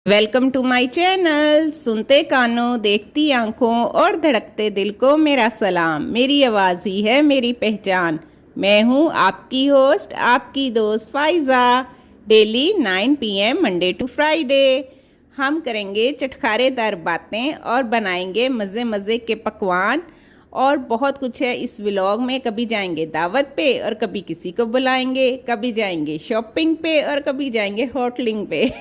Welcome to my channel. सुनते कानों, देखती आंखों और धड़कते दिल को मेरा सलाम। मेरी आवाज़ ही है मेरी पहचान। मैं हूँ आपकी होस्ट, आपकी दोस्त Faiza. Daily 9 PM Monday to Friday हम करेंगे चटखारेदार बातें और बनाएंगे मज़े मज़े के पकवान और बहुत कुछ है इस व्लॉग में। कभी जाएंगे दावत पे और कभी किसी को बुलाएंगे, कभी जाएंगे शॉपिंग पे और कभी जाएंगे होटलिंग पे।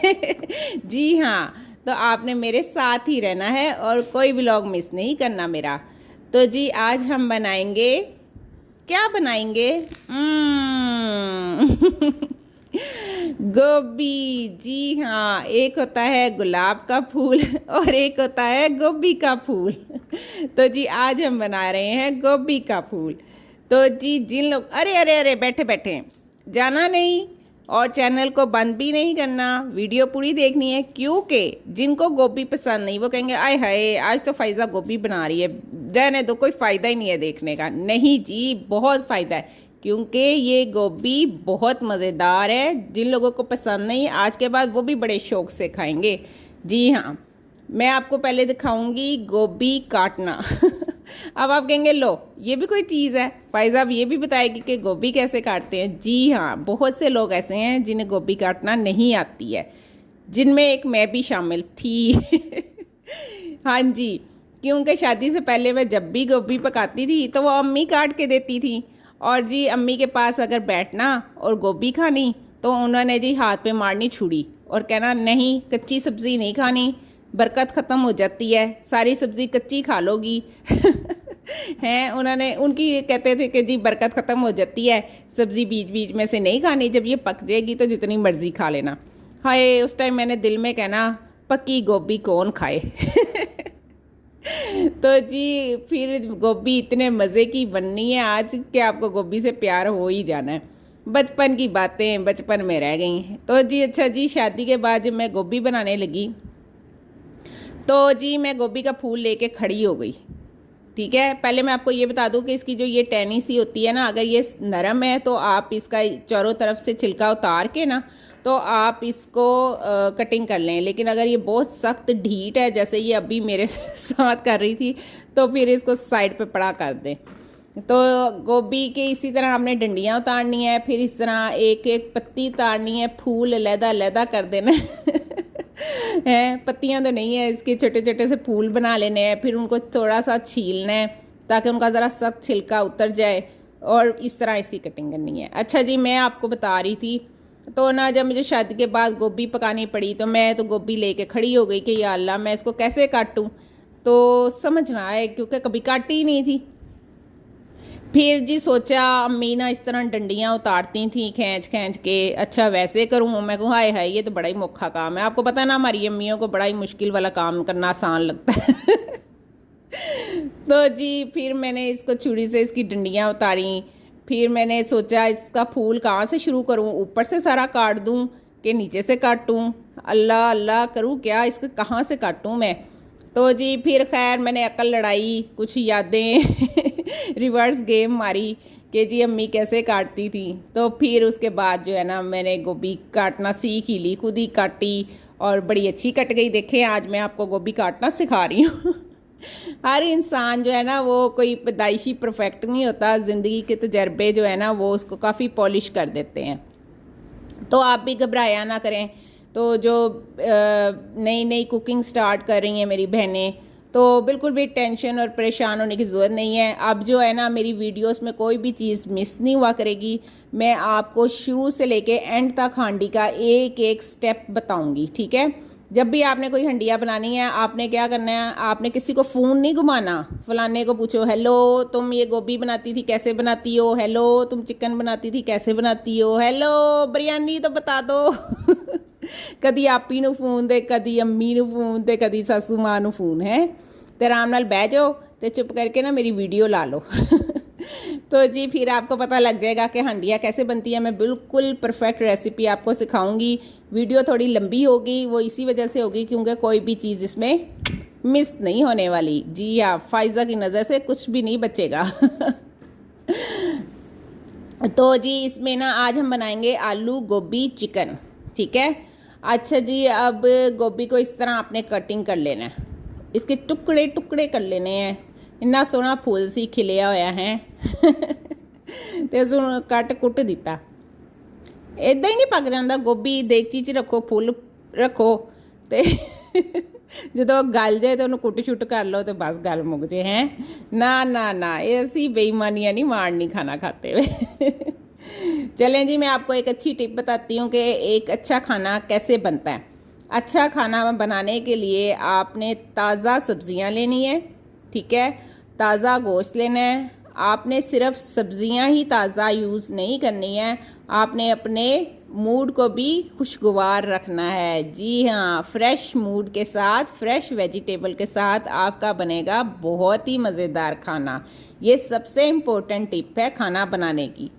जी हाँ, तो आपने मेरे साथ ही रहना है और कोई व्लॉग मिस नहीं करना मेरा। तो जी आज हम बनाएंगे, क्या बनाएंगे? गोभी। जी हाँ, एक होता है गुलाब का फूल और एक होता है गोभी का फूल। तो जी आज हम बना रहे हैं गोभी का फूल। तो जी जिन लोग, अरे अरे अरे बैठे बैठे, जाना नहीं और चैनल को बंद भी नहीं करना, वीडियो पूरी देखनी है, क्योंकि जिनको गोभी पसंद नहीं वो कहेंगे आय हाय आज तो फाइज़ा गोभी बना रही है, रहने दो, कोई फ़ायदा ही नहीं है देखने का। नहीं जी, बहुत फ़ायदा है, क्योंकि ये गोभी बहुत मज़ेदार है। जिन लोगों को पसंद नहीं आज के बाद वो भी बड़े शौक से खाएंगे। जी हाँ, मैं आपको पहले दिखाऊंगी गोभी काटना। अब आप कहेंगे लो ये भी कोई चीज़ है, फाइज़ा अब ये भी बताएगी कि गोभी कैसे काटते हैं। जी हाँ, बहुत से लोग ऐसे हैं जिन्हें गोभी काटना नहीं आती है, जिनमें एक मैं भी शामिल थी। हाँ जी, क्योंकि शादी से पहले मैं जब भी गोभी पकाती थी तो वो अम्मी काट के देती थी। और जी अम्मी के पास अगर बैठना और गोभी खानी तो उन्होंने जी हाथ पे मारनी छुरी और कहना नहीं कच्ची सब्ज़ी नहीं खानी, बरकत ख़त्म हो जाती है, सारी सब्ज़ी कच्ची खा लोगी। हैं उन्होंने, उनकी कहते थे कि जी बरकत ख़त्म हो जाती है, सब्ज़ी बीच बीच में से नहीं खानी, जब ये पक जाएगी तो जितनी मर्ज़ी खा लेना। हाय, उस टाइम मैंने दिल में कहना पकी गोभी कौन खाए। तो जी फिर गोभी इतने मज़े की बननी है आज कि आपको गोभी से प्यार हो ही जाना है। बचपन की बातें बचपन में रह गई हैं। तो जी अच्छा जी, शादी के बाद जब मैं गोभी बनाने लगी तो जी मैं गोभी का फूल लेके खड़ी हो गई। ठीक है, पहले मैं आपको ये बता दूं कि इसकी जो ये टहनी सी होती है ना, अगर ये नरम है तो आप इसका चारों तरफ से छिलका उतार के ना तो आप इसको कटिंग कर लें, लेकिन अगर ये बहुत सख्त ढीठ है जैसे ये अभी मेरे साथ कर रही थी तो फिर इसको साइड पे पड़ा कर दें। तो गोभी के इसी तरह हमने डंडियाँ उतारनी है, फिर इस तरह एक एक पत्ती उतारनी है, फूल लहदा लहदा कर देना है। पत्तियाँ तो नहीं है, इसके छोटे छोटे से फूल बना लेने हैं, फिर उनको थोड़ा सा छीलना है ताकि उनका ज़रा सख्त छिलका उतर जाए और इस तरह इसकी कटिंग करनी है। अच्छा जी, मैं आपको बता रही थी तो ना जब मुझे शादी के बाद गोभी पकानी पड़ी तो मैं तो गोभी लेके खड़ी हो गई कि या अल्लाह मैं इसको कैसे काटूं, तो समझ ना आए क्योंकि कभी काटी ही नहीं थी। फिर जी सोचा अम्मी ना इस तरह डंडियाँ उतारती थी खींच खींच के, अच्छा वैसे करूँ। मैं कहूँ हाय हाय ये तो बड़ा ही मुख्खा काम है। आपको पता है ना हमारी अम्मियों को बड़ा ही मुश्किल वाला काम करना आसान लगता है। तो जी फिर मैंने इसको छुरी से इसकी डंडियाँ उतारी। फिर मैंने सोचा इसका फूल कहाँ से शुरू करूँ, ऊपर से सारा काट दूँ कि नीचे से काटूँ, अल्लाह अल्लाह करूँ क्या, इसको कहाँ से काटूँ मैं। तो जी फिर खैर मैंने अकल लड़ाई, कुछ यादें रिवर्स गेम मारी कि जी अम्मी कैसे काटती थी। तो फिर उसके बाद जो है ना मैंने गोभी काटना सीख ही ली, खुद ही काटी और बड़ी अच्छी कट गई। देखें आज मैं आपको गोभी काटना सिखा रही हूँ। हर इंसान जो है ना वो कोई पैदाइशी परफेक्ट नहीं होता, ज़िंदगी के तजर्बे जो है ना वो उसको काफ़ी पॉलिश कर देते हैं। तो आप भी घबराया ना करें। तो जो नई नई कुकिंग स्टार्ट कर रही हैं मेरी बहनें, तो बिल्कुल भी टेंशन और परेशान होने की ज़रूरत नहीं है। अब जो है ना मेरी वीडियोस में कोई भी चीज़ मिस नहीं हुआ करेगी। मैं आपको शुरू से लेके एंड तक हांडी का एक एक स्टेप बताऊंगी। ठीक है, जब भी आपने कोई हंडिया बनानी है आपने क्या करना है, आपने किसी को फ़ोन नहीं घुमाना, फलाने को पूछो हेलो तुम ये गोभी बनाती थी कैसे बनाती हो, हेलो तुम चिकन बनाती थी कैसे बनाती हो, हेलो बिरयानी तो बता दो। कदी आपी नू फोन दे, कदी अम्मी नू फोन दे, कदी सासू माँ नू फोन है। तो आराम नाल बह जाओ तो चुप करके ना मेरी वीडियो ला लो। तो जी फिर आपको पता लग जाएगा कि हंडिया कैसे बनती है। मैं बिल्कुल परफेक्ट रेसिपी आपको सिखाऊंगी। वीडियो थोड़ी लंबी होगी, वो इसी वजह से होगी क्योंकि कोई भी चीज़ इसमें मिस नहीं होने वाली। जी हाँ, फाइज़ा की नज़र से कुछ भी नहीं बचेगा। तो जी इसमें ना आज हम बनाएंगे आलू गोभी चिकन। ठीक है, अच्छा जी, अब गोभी को इस तरह आपने कटिंग कर लेना है, इसके टुकड़े टुकड़े कर लेने हैं। इन्ना सोहना फुल सी खिलिया होया है तो इस कट कुट दिता। इदा ही नहीं पक जाता गोभी, देगची च रखो, फुल रखो तो जो गल जाए तो उन्होंने कुट छुट कर लो तो बस गल मुक जे। हैं ना ना ना, ये असी बेईमानियाँ नहीं, मार नहीं खाना खाते हुए चलें जी, मैं आपको एक अच्छी टिप बताती हूँ कि एक अच्छा खाना कैसे बनता है। अच्छा खाना बनाने के लिए आपने ताज़ा सब्जियाँ लेनी है, ठीक है, ताज़ा गोश्त लेना है। आपने सिर्फ सब्जियां ही ताज़ा यूज़ नहीं करनी है, आपने अपने मूड को भी खुशगवार रखना है। जी हाँ, फ्रेश मूड के साथ, फ्रेश वेजिटेबल के साथ आपका बनेगा बहुत ही मज़ेदार खाना। ये सबसे इम्पोर्टेंट टिप है खाना बनाने की,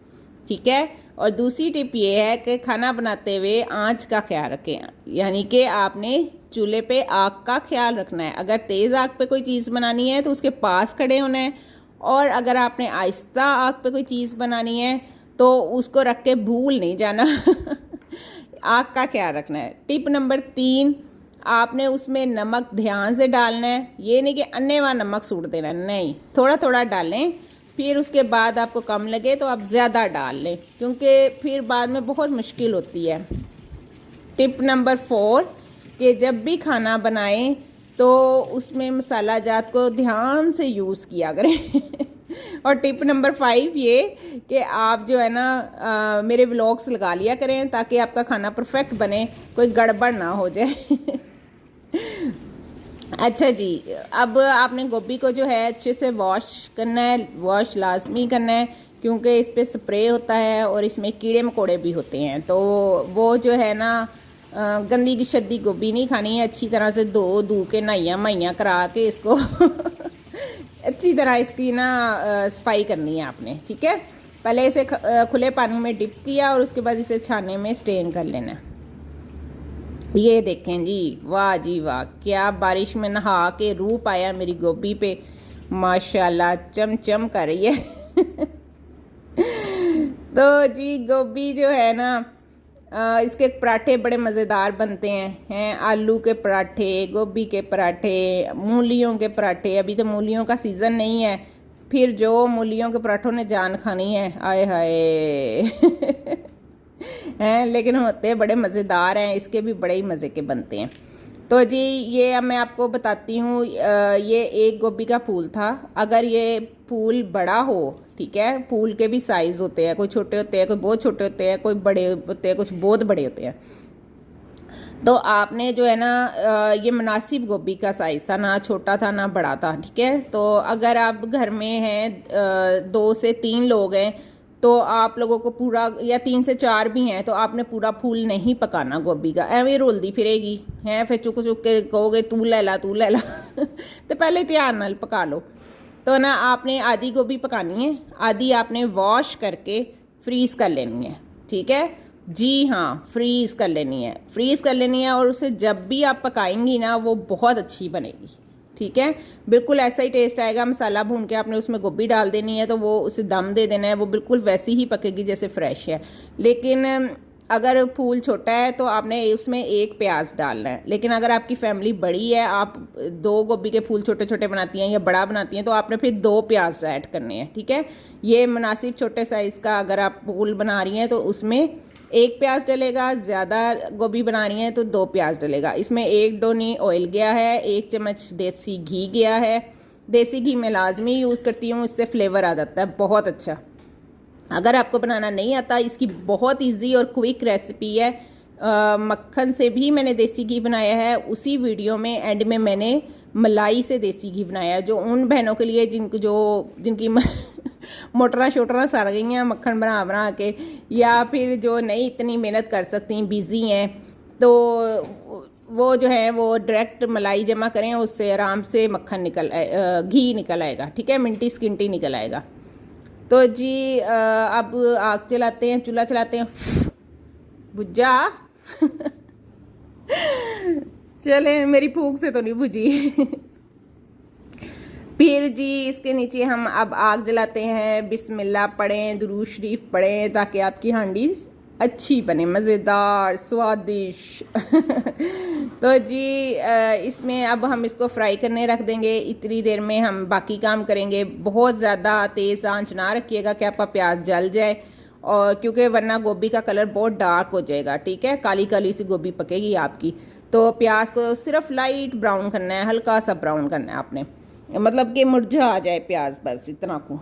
ठीक है। और दूसरी टिप ये है कि खाना बनाते हुए आंच का ख्याल रखें, यानी कि आपने चूल्हे पे आग का ख्याल रखना है। अगर तेज़ आग पे कोई चीज़ बनानी है तो उसके पास खड़े होना है, और अगर आपने आहिस्ता आग पे कोई चीज़ बनानी है तो उसको रख के भूल नहीं जाना आग का ख्याल रखना है। टिप नंबर 3, आपने उसमें नमक ध्यान से डालना है। ये नहीं कि अन्नेवाह नमक सूट देना, नहीं, थोड़ा थोड़ा डालें। फिर उसके बाद आपको कम लगे तो आप ज़्यादा डाल लें, क्योंकि फिर बाद में बहुत मुश्किल होती है। टिप नंबर 4, कि जब भी खाना बनाएं तो उसमें मसाला जात को ध्यान से यूज़ किया करें और टिप नंबर 5 ये कि आप जो है ना मेरे व्लॉग्स लगा लिया करें ताकि आपका खाना परफेक्ट बने, कोई गड़बड़ ना हो जाए अच्छा जी, अब आपने गोभी को जो है अच्छे से वॉश करना है, वॉश लाजमी करना है, क्योंकि इस पर स्प्रे होता है और इसमें कीड़े मकोड़े भी होते हैं। तो वो जो है ना गंदी की शद्दी गोभी नहीं खानी है, अच्छी तरह से धो के नहाइयाँ माइयाँ करा के इसको अच्छी तरह इसकी ना सफाई करनी है आपने, ठीक है। पहले इसे खुले पानी में डिप किया और उसके बाद इसे छाने में स्टेन कर लेना। ये देखें जी, वाह जी वाह, क्या बारिश में नहा के रूप आया मेरी गोभी पे, माशाल्लाह चमचम कर रही है तो जी गोभी जो है ना इसके पराठे बड़े मज़ेदार बनते हैं आलू के पराठे, गोभी के पराठे, मूलियों के पराठे। अभी तो मूलियों का सीज़न नहीं है, फिर जो मूलियों के पराठों ने जान खानी है, आए हाय हैं, लेकिन होते बड़े मज़ेदार हैं, इसके भी बड़े ही मज़े के बनते हैं। तो जी ये अब मैं आपको बताती हूँ, ये एक गोभी का फूल था। अगर ये फूल बड़ा हो, ठीक है, फूल के भी साइज़ होते हैं, कोई छोटे होते हैं, कोई बहुत छोटे होते हैं, कोई बड़े होते हैं, कुछ बहुत बड़े होते हैं। तो आपने जो है ना ये मुनासिब गोभी का साइज़ था, ना छोटा था ना बड़ा था, ठीक है। तो अगर आप घर में हैं 2 से 3 लोग हैं तो आप लोगों को पूरा, या 3 से 4 भी हैं तो आपने पूरा फूल नहीं पकाना गोभी का, एवं रुलती फिरेगी हैं, फिर चुक चुक के कहोगे तू ले ला तू ले ला तो पहले ध्यान नाल पका लो। तो ना आपने आधी गोभी पकानी है, आधी आपने वॉश करके फ्रीज़ कर लेनी है, ठीक है जी हाँ, फ्रीज़ कर लेनी है, फ्रीज़ कर लेनी है। और उसे जब भी आप पकाएंगी ना वो बहुत अच्छी बनेगी, ठीक है, बिल्कुल ऐसा ही टेस्ट आएगा। मसाला भून के आपने उसमें गोभी डाल देनी है तो वो उसे दम दे देना है, वो बिल्कुल वैसी ही पकेगी जैसे फ्रेश है। लेकिन अगर फूल छोटा है तो आपने उसमें 1 प्याज डालना है। लेकिन अगर आपकी फैमिली बड़ी है, आप 2 गोभी के फूल छोटे छोटे बनाती हैं या बड़ा बनाती हैं, तो आपने फिर 2 प्याज ऐड करने हैं, ठीक है। ये मुनासिब छोटे साइज़ का अगर आप फूल बना रही हैं तो उसमें 1 प्याज डलेगा, ज़्यादा गोभी बना रही हैं तो 2 प्याज डलेगा। इसमें 1 डोनी ऑयल गया है, 1 चम्मच देसी घी गया है। देसी घी मैं लाजमी यूज़ करती हूँ, इससे फ्लेवर आ जाता है बहुत अच्छा। अगर आपको बनाना नहीं आता, इसकी बहुत इजी और क्विक रेसिपी है। मक्खन से भी मैंने देसी घी बनाया है, उसी वीडियो में एंड में मैंने मलाई से देसी घी बनाया है, जो उन बहनों के लिए जिनकी मोटरा शोटरा सड़ गई हैं मक्खन बना बना के, या फिर जो नहीं इतनी मेहनत कर सकती, बिज़ी हैं, तो वो जो है वो डायरेक्ट मलाई जमा करें, उससे आराम से मक्खन घी निकल आएगा, ठीक है, मिंटी स्किंटी निकल आएगा। तो जी अब आग चलाते हैं, चूल्हा चलाते हैं, बुझा चले, मेरी फूंक से तो नहीं बुझी फिर जी इसके नीचे हम अब आग जलाते हैं, बिस्मिल्लाह पढ़ें, दुरूद शरीफ पढ़ें, ताकि आपकी हांडी अच्छी बने, मज़ेदार, स्वादिष्ट। तो जी इसमें अब हम इसको फ्राई करने रख देंगे। इतनी देर में हम बाकी काम करेंगे। बहुत ज़्यादा तेज़ आंच ना रखिएगा कि आपका प्याज जल जाए, और क्योंकि वरना गोभी का कलर बहुत डार्क हो जाएगा, ठीक है, काली काली सी गोभी पकेगी आपकी। तो प्याज को सिर्फ लाइट ब्राउन करना है, हल्का सा ब्राउन करना है आपने, मतलब कि मुरझा आ जाए प्याज, बस इतना को।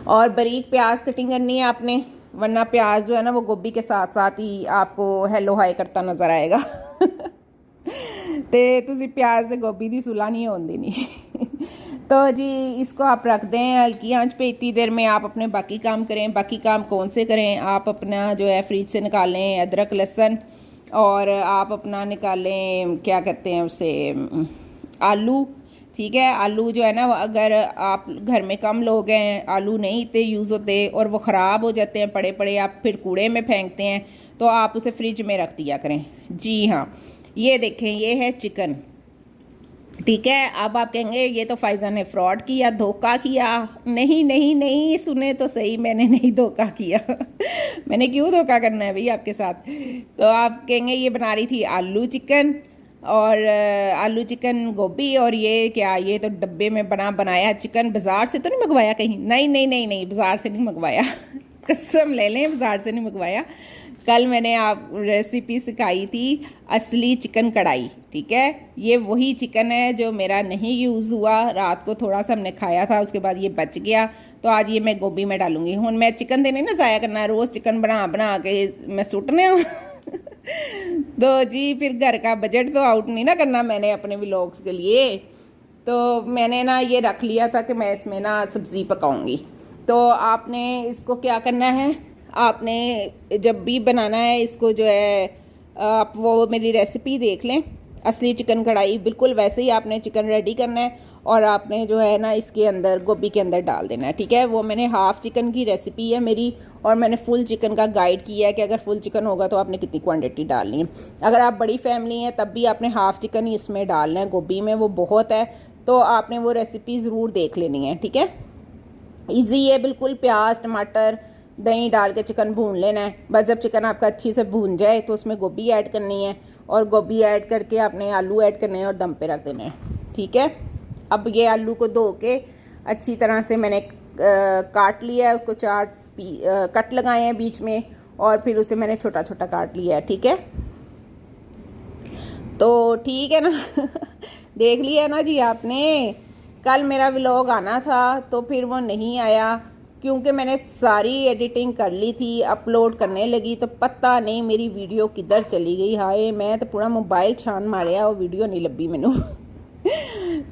और बारीक प्याज कटिंग करनी है आपने, वरना प्याज जो है ना वो गोभी के साथ साथ ही आपको हेलो हाई करता नज़र आएगा। तो तुसी प्याज ते गोभी दी सुलह नहीं होने देनी। तो जी इसको आप रख दें हल्की आंच पे। इतनी देर में आप अपने बाकी काम करें। बाकी काम कौन से करें? आप अपना जो है फ्रिज से निकालें अदरक लहसुन, और आप अपना निकालें क्या कहते हैं उसे, आलू, ठीक है। आलू जो है ना, अगर आप घर में कम लोग हैं, आलू नहीं इतने यूज़ होते और वो ख़राब हो जाते हैं पड़े पड़े, आप फिर कूड़े में फेंकते हैं, तो आप उसे फ्रिज में रख दिया करें। जी हाँ, ये देखें, ये है चिकन, ठीक है। अब आप कहेंगे ये तो फाइज़ा ने फ्रॉड किया, धोखा किया। नहीं नहीं नहीं, सुने तो सही, मैंने नहीं धोखा किया। मैंने क्यों धोखा करना है भाई आपके साथ? तो आप कहेंगे ये बना रही थी आलू चिकन, और आलू चिकन गोभी, और ये क्या, ये तो डब्बे में बनाया चिकन, बाज़ार से तो नहीं मंगवाया कहीं? नहीं नहीं नहीं नहीं, बाज़ार से नहीं मंगवाया। कसम ले लें, बाज़ार से नहीं मंगवाया। कल मैंने आप रेसिपी सिखाई थी असली चिकन कढ़ाई, ठीक है। ये वही चिकन है जो मेरा नहीं यूज़ हुआ, रात को थोड़ा सा हमने खाया था, उसके बाद ये बच गया, तो आज ये मैं गोभी में डालूंगी। हूँ मैं चिकन देने ना ज़ाया करना, रोज़ चिकन बना बना के मैं सुटने। तो जी फिर घर का बजट तो आउट नहीं ना करना मैंने अपने व्लॉग्स के लिए, तो मैंने ना ये रख लिया था कि मैं इसमें ना सब्ज़ी पकाऊंगी। तो आपने इसको क्या करना है, आपने जब भी बनाना है इसको जो है, आप वो मेरी रेसिपी देख लें, असली चिकन कढ़ाई, बिल्कुल वैसे ही आपने चिकन रेडी करना है, और आपने जो है ना इसके अंदर गोभी के अंदर डाल देना है, ठीक है। वो मैंने हाफ़ चिकन की रेसिपी है मेरी, और मैंने फुल चिकन का गाइड किया है कि अगर फुल चिकन होगा तो आपने कितनी क्वांटिटी डालनी है। अगर आप बड़ी फैमिली हैं तब भी आपने हाफ़ चिकन ही इसमें डालना है, गोभी में वो बहुत है, तो आपने वो रेसिपी ज़रूर देख लेनी है, ठीक है। ईजी है बिल्कुल। प्याज टमाटर दही डाल के चिकन भून लेना है। बस जब चिकन आपका अच्छी से भून जाए तो उसमें गोभी ऐड करनी है, और गोभी ऐड करके आपने आलू ऐड करने हैं और दम पे रख देना है, ठीक है। अब ये आलू को धो के अच्छी तरह से मैंने काट लिया है, उसको 4 कट लगाए हैं बीच में, और फिर उसे मैंने छोटा छोटा काट लिया है, ठीक है। तो ठीक है ना। देख लिया ना जी आपने। कल मेरा व्लॉग आना था तो फिर वो नहीं आया, क्योंकि मैंने सारी एडिटिंग कर ली थी, अपलोड करने लगी तो पता नहीं मेरी वीडियो किधर चली गई। हाय, मैं तो पूरा मोबाइल छान मारिया, वो वीडियो नहीं लभी मैनू।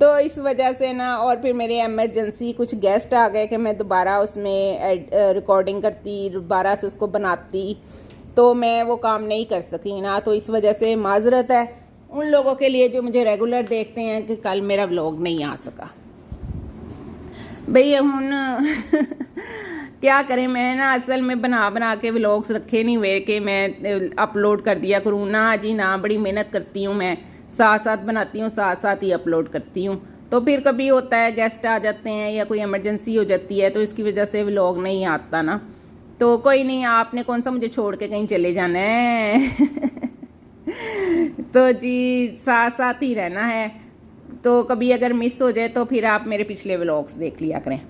तो इस वजह से ना, और फिर मेरे एमरजेंसी कुछ गेस्ट आ गए कि मैं दोबारा उसमें रिकॉर्डिंग करती, दोबारा से उसको बनाती, तो मैं वो काम नहीं कर सकी ना। तो इस वजह से माजरत है उन लोगों के लिए जो मुझे रेगुलर देखते हैं कि कल मेरा व्लॉग नहीं आ सका। भई हुन क्या करें, मैं ना असल में बना बना के व्लॉग्स रखे नहीं हुए कि मैं अपलोड कर दिया करूँ ना जी ना। बड़ी मेहनत करती हूँ मैं, साथ साथ बनाती हूँ, साथ साथ ही अपलोड करती हूँ। तो फिर कभी होता है गेस्ट आ जाते हैं या कोई इमरजेंसी हो जाती है, तो इसकी वजह से व्लॉग नहीं आता ना। तो कोई नहीं, आपने कौन सा मुझे छोड़ के कहीं चले जाना है। तो जी साथ साथ ही रहना है। तो कभी अगर मिस हो जाए तो फिर आप मेरे पिछले व्लॉग्स देख लिया करें।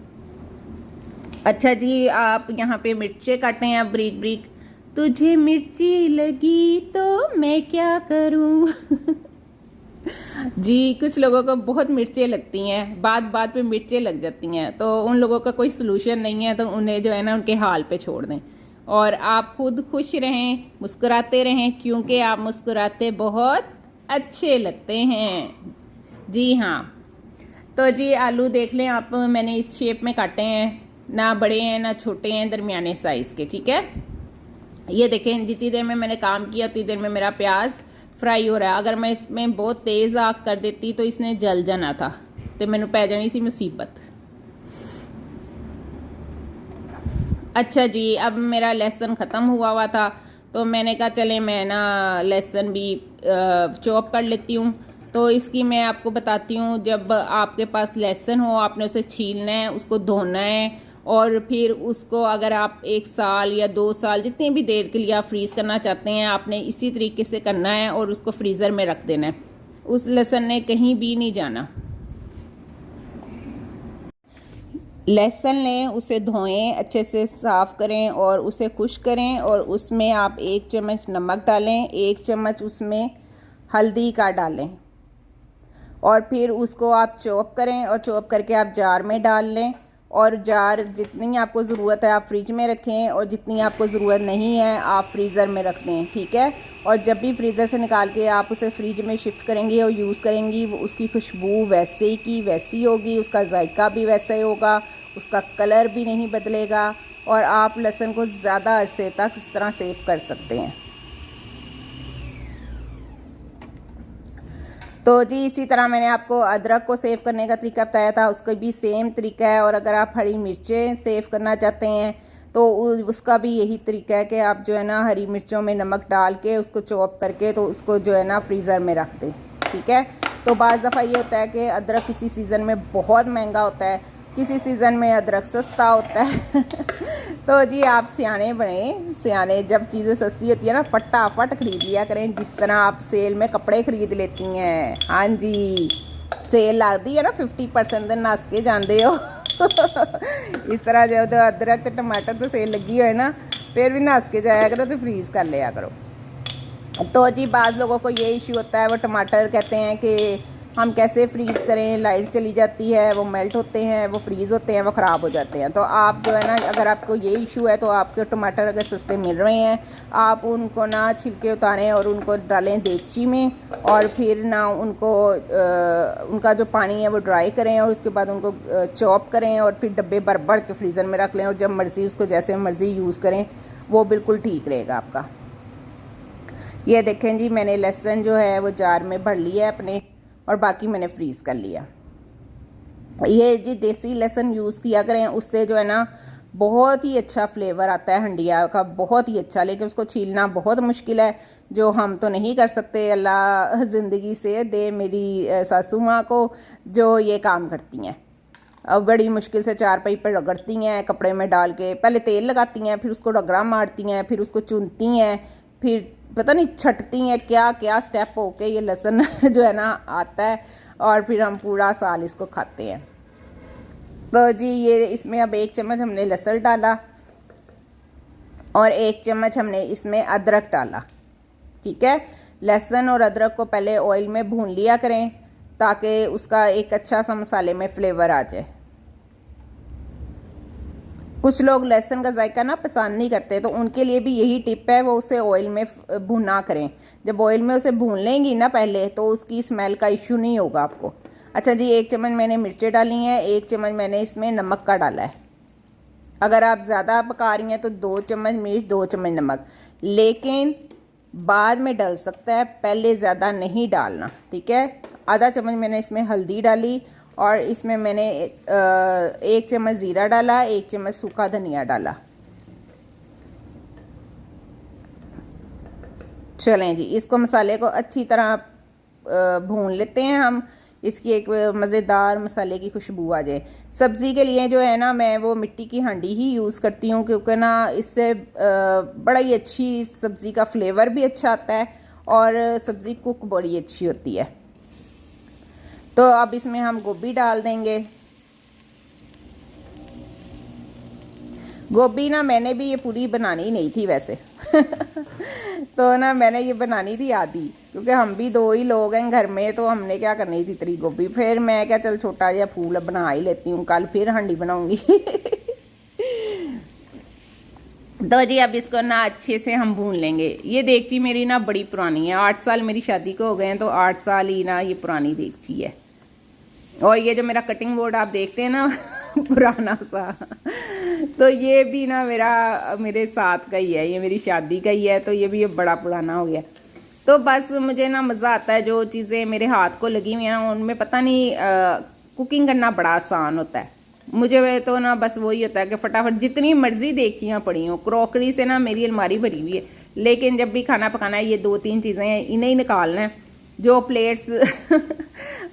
अच्छा जी, आप यहाँ पे मिर्चें काटें हैं ब्रीक ब्रीक। तुझे मिर्ची लगी तो मैं क्या करूँ। जी कुछ लोगों को बहुत मिर्चें लगती हैं, बात बात पे मिर्चें लग जाती हैं, तो उन लोगों का कोई सलूशन नहीं है, तो उन्हें जो है ना उनके हाल पे छोड़ दें, और आप खुद खुश रहें, मुस्कुराते रहें, क्योंकि आप मुस्कुराते बहुत अच्छे लगते हैं। जी हाँ। तो जी आलू देख लें आप, मैंने इस शेप में काटे हैं, ना बड़े हैं ना छोटे हैं, दरमियाने साइज़ के, ठीक है। ये देखें, जितनी देर में मैंने काम किया उतनी देर में मेरा प्याज फ्राई हो रहा है। अगर मैं इसमें बहुत तेज़ आग कर देती तो इसने जल जाना था, तो मैंने पै जानी सी मुसीबत। अच्छा जी, अब मेरा लहसुन ख़त्म हुआ था, तो मैंने कहा चले मैं ना लहसुन भी चॉप कर लेती हूँ। तो इसकी मैं आपको बताती हूँ, जब आपके पास लहसुन हो आपने उसे छीलना है, उसको धोना है, और फिर उसको अगर आप 1 साल या 2 साल जितनी भी देर के लिए आप फ्रीज़ करना चाहते हैं, आपने इसी तरीके से करना है और उसको फ्रीज़र में रख देना है। उस लहसुन ने कहीं भी नहीं जाना। लहसुन लें, उसे धोएं, अच्छे से साफ़ करें और उसे खुश्क करें और उसमें आप 1 चम्मच नमक डालें, 1 चम्मच उसमें हल्दी का डालें और फिर उसको आप चॉप करें और चॉप करके आप जार में डाल लें। और जार जितनी आपको ज़रूरत है आप फ्रिज में रखें और जितनी आपको ज़रूरत नहीं है आप फ्रीज़र में रख दें, ठीक है। और जब भी फ्रीज़र से निकाल के आप उसे फ्रिज में शिफ्ट करेंगी और यूज़ करेंगी, वो उसकी खुशबू वैसे की वैसी होगी, उसका जायका भी वैसा ही होगा, उसका कलर भी नहीं बदलेगा और आप लहसुन को ज़्यादा अरसे तक इस तरह सेव कर सकते हैं। तो जी इसी तरह मैंने आपको अदरक को सेव करने का तरीका बताया था, उसका भी सेम तरीका है। और अगर आप हरी मिर्चें सेव करना चाहते हैं तो उसका भी यही तरीका है कि आप जो है ना हरी मिर्चों में नमक डाल के उसको चॉप करके तो उसको जो है ना फ्रीज़र में रख दें, ठीक है। तो बाज़ दफ़ा ये होता है कि अदरक किसी सीज़न में बहुत महंगा होता है, किसी सीज़न में अदरक सस्ता होता है तो जी आप सियाने बने, सियाने जब चीज़ें सस्ती होती है ना फटाफट ख़रीद लिया करें, जिस तरह आप सेल में कपड़े ख़रीद लेती हैं। हाँ जी, सेल लगती है ना 50% तो नस के जाते हो इस तरह जब अदरक तो टमाटर तो सेल लगी हो ना फिर भी नस के जाया करो तो फ्रीज़ कर लिया करो। तो जी बाज़ लोगों को ये इशू होता है, वो टमाटर कहते हैं कि हम कैसे फ्रीज़ करें, लाइट चली जाती है, वो मेल्ट होते हैं, वो फ्रीज़ होते हैं, वो ख़राब हो जाते हैं। तो आप जो है ना अगर आपको ये इशू है तो आपके टमाटर अगर सस्ते मिल रहे हैं आप उनको ना छिलके उतारें और उनको डालें देगची में और फिर ना उनको उनका जो पानी है वो ड्राई करें और उसके बाद उनको चॉप करें और फिर डब्बे भर भर के फ्रीज़र में रख लें और जब मर्ज़ी उसको जैसे मर्ज़ी यूज़ करें, वो बिल्कुल ठीक रहेगा आपका। ये देखें जी मैंने लहसुन जो है वो जार में भर लिया है अपने और बाकी मैंने फ्रीज़ कर लिया। ये जी देसी लहसुन यूज़ किया करें, उससे जो है ना बहुत ही अच्छा फ्लेवर आता है हंडिया का, बहुत ही अच्छा। लेकिन उसको छीलना बहुत मुश्किल है, जो हम तो नहीं कर सकते। अल्लाह ज़िंदगी से दे मेरी सासू माँ को जो ये काम करती हैं। अब बड़ी मुश्किल से चारपाई पर रगड़ती हैं, कपड़े में डाल के पहले तेल लगाती हैं, फिर उसको रगड़ा मारती हैं, फिर उसको चुनती हैं, फिर पता नहीं छटती हैं क्या क्या स्टेप होके ये लहसुन जो है ना आता है और फिर हम पूरा साल इसको खाते हैं। तो जी ये इसमें अब 1 चम्मच हमने लहसुन डाला और 1 चम्मच हमने इसमें अदरक डाला, ठीक है। लहसुन और अदरक को पहले ऑयल में भून लिया करें ताकि उसका एक अच्छा सा मसाले में फ्लेवर आ जाए। कुछ लोग लहसुन का जायका ना पसंद नहीं करते, तो उनके लिए भी यही टिप है, वो उसे ऑयल में भुना करें। जब ऑयल में उसे भून लेंगी ना पहले तो उसकी स्मेल का इशू नहीं होगा आपको। अच्छा जी 1 चम्मच मैंने मिर्चें डाली हैं, 1 चम्मच मैंने इसमें नमक का डाला है। अगर आप ज़्यादा पका रही हैं तो 2 चम्मच मिर्च 2 चम्मच नमक, लेकिन बाद में डल सकता है, पहले ज़्यादा नहीं डालना, ठीक है। आधा चम्मच मैंने इसमें हल्दी डाली और इसमें मैंने 1 चम्मच ज़ीरा डाला, 1 चम्मच सूखा धनिया डाला। चलें जी इसको मसाले को अच्छी तरह भून लेते हैं हम, इसकी एक मज़ेदार मसाले की खुशबू आ जाए। सब्ज़ी के लिए जो है ना मैं वो मिट्टी की हांडी ही यूज़ करती हूँ, क्योंकि ना इससे बड़ा ही अच्छी सब्ज़ी का फ्लेवर भी अच्छा आता है और सब्ज़ी कुक बड़ी अच्छी होती है। तो अब इसमें हम गोभी डाल देंगे। गोभी ना मैंने भी ये पूरी बनानी नहीं थी वैसे तो ना मैंने ये बनानी थी आधी, क्योंकि हम भी 2 ही लोग हैं घर में, तो हमने क्या करनी थी 3 गोभी। फिर मैं क्या चल छोटा या फूल बना ही लेती हूँ, कल फिर हांडी बनाऊंगी तो जी अब इसको ना अच्छे से हम भून लेंगे। ये देगची मेरी ना बड़ी पुरानी है, 8 साल मेरी शादी को हो गए हैं, तो 8 साल ही ना ये पुरानी देगची है। और ये जो मेरा कटिंग बोर्ड आप देखते हैं ना पुराना सा, तो ये भी ना मेरे साथ का ही है, ये मेरी शादी का ही है, तो ये भी ये बड़ा पुराना हो गया। तो बस मुझे ना मज़ा आता है जो चीज़ें मेरे हाथ को लगी हुई हैं ना उनमें पता नहीं कुकिंग करना बड़ा आसान होता है। मुझे तो ना बस वही होता है कि फटाफट जितनी मर्जी देगचियाँ पड़ी हों, क्रॉकरी से ना मेरी अलमारी भरी हुई है, लेकिन जब भी खाना पकाना है ये 2-3 चीज़ें हैं, इन्हें ही निकालना है। जो प्लेट्स